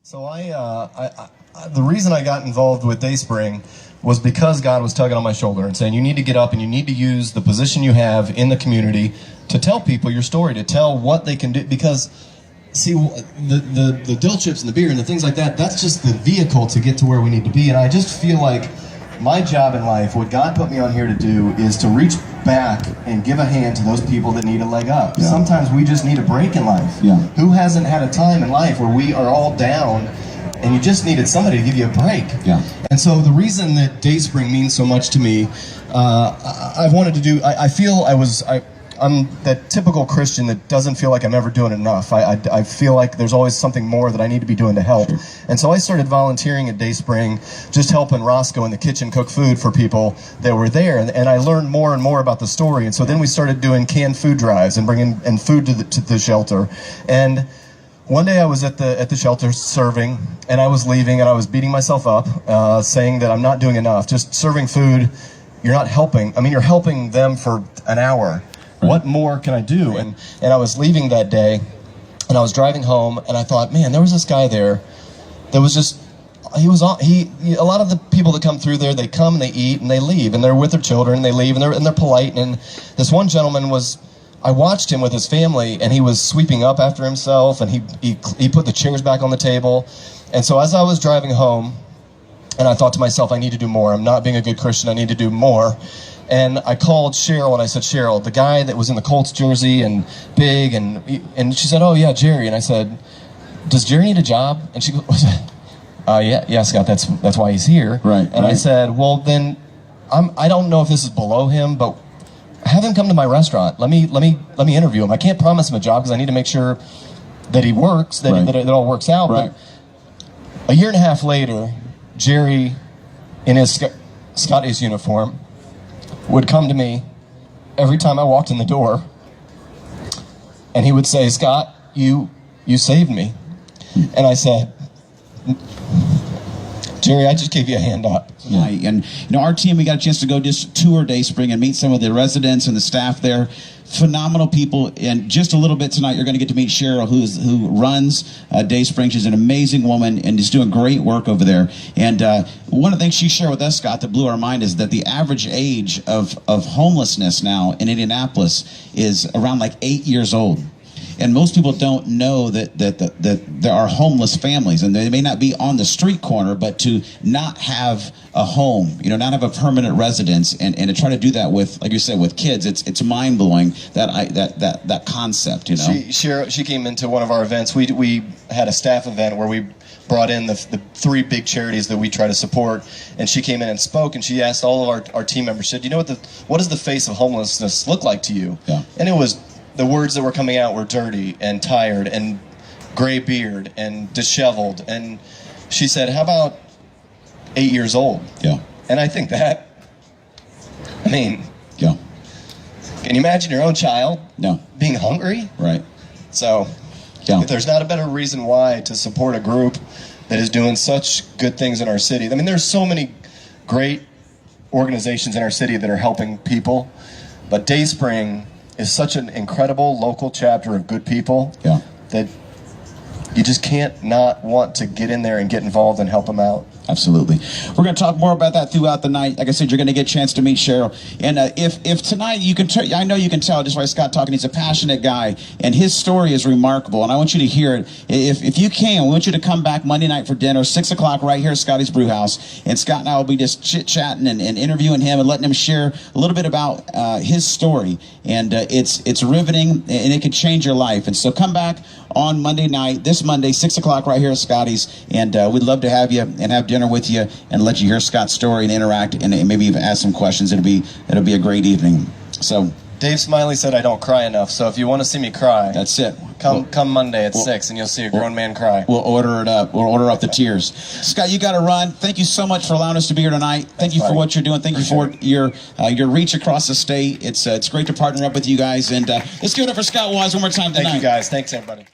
So the reason I got involved with Dayspring was because God was tugging on my shoulder and saying, you need to get up and you need to use the position you have in the community to tell people your story, to tell what they can do. Because, see, the dill chips and the beer and the things like that, that's just the vehicle to get to where we need to be. And I just feel like my job in life, what God put me on here to do, is to reach back and give a hand to those people that need a leg up. Yeah. Sometimes we just need a break in life. Yeah. Who hasn't had a time in life where we are all down and you just needed somebody to give you a break? Yeah. And so the reason that Dayspring means so much to me, I've wanted to do, I feel I'm that typical Christian that doesn't feel like I'm ever doing enough. I feel like there's always something more that I need to be doing to help. Sure. And so I started volunteering at Dayspring, just helping Roscoe in the kitchen cook food for people that were there. And I learned more and more about the story. And so then we started doing canned food drives and bringing food to the shelter. And one day I was at the shelter serving, and I was leaving, and I was beating myself up, saying that I'm not doing enough. Just serving food, you're not helping. I mean, you're helping them for an hour. Right. What more can I do? And I was leaving that day, and I was driving home, and I thought, man, there was this guy there that was just, a lot of the people that come through there, they come and they eat and they leave, and they're with their children and they leave, and they're polite. And this one gentleman I watched him with his family, and he was sweeping up after himself, and he put the chairs back on the table. And so as I was driving home, and I thought to myself, I need to do more. I'm not being a good Christian. I need to do more. And I called Cheryl, and I said, Cheryl, the guy that was in the Colts jersey and big, and she said, oh yeah, Jerry. And I said, does Jerry need a job? And she goes, yeah, Scott, that's why he's here. Right. And I said, well then, I don't know if this is below him, but have him come to my restaurant. Let me interview him. I can't promise him a job because I need to make sure that he works, that it all works out. Right. But a year and a half later, Jerry, in his Scotty's uniform, would come to me every time I walked in the door, and he would say, Scott, you saved me. And I said, Jerry, I just gave you a hand up. Yeah. And our team, we got a chance to go just tour Dayspring and meet some of the residents and the staff there. Phenomenal people. And just a little bit tonight, you're going to get to meet Cheryl, who runs Dayspring. She's an amazing woman and is doing great work over there. And one of the things she shared with us, Scott, that blew our mind is that the average age of homelessness now in Indianapolis is around like 8 years old. And most people don't know that there are homeless families, and they may not be on the street corner, but to not have a home, not have a permanent residence, and to try to do that with, like you said, with kids, it's mind blowing that concept. She came into one of our events. We had a staff event where we brought in the three big charities that we try to support, and she came in and spoke, and she asked all of our team members, said, what does the face of homelessness look like to you? Yeah. And it was, the words that were coming out were dirty and tired and gray beard and disheveled. And she said, how about 8 years old? Yeah. And I think yeah. Can you imagine your own child being hungry? Right. So if there's not a better reason why to support a group that is doing such good things in our city. I mean, there's so many great organizations in our city that are helping people, but Dayspring is such an incredible local chapter of good people that you just can't not want to get in there and get involved and help them out. Absolutely. We're going to talk more about that throughout the night. Like I said, you're going to get a chance to meet Cheryl. And if tonight you can I know you can tell just by Scott talking, he's a passionate guy, and his story is remarkable, and I want you to hear it. If you can, we want you to come back Monday night for dinner, 6 o'clock right here at Scotty's Brewhouse, and Scott and I will be just chit-chatting and interviewing him and letting him share a little bit about his story. And it's riveting, and it can change your life. And so come back on Monday night, this Monday, 6 o'clock right here at Scotty's, and we'd love to have you and have dinner with you and let you hear Scott's story and interact and maybe even ask some questions. It'll be a great evening. So Dave Smiley said I don't cry enough, so if you want to see me cry, that's it. Come Monday at 6 and you'll see a grown man cry. We'll order it up. We'll order up the tears. Scott, you got to run. Thank you so much for allowing us to be here tonight. Thank you for what you're doing. Thank you for your reach across the state. It's great to partner up with you guys. And let's give it up for Scott Wise one more time tonight. Thank you guys. Thanks everybody.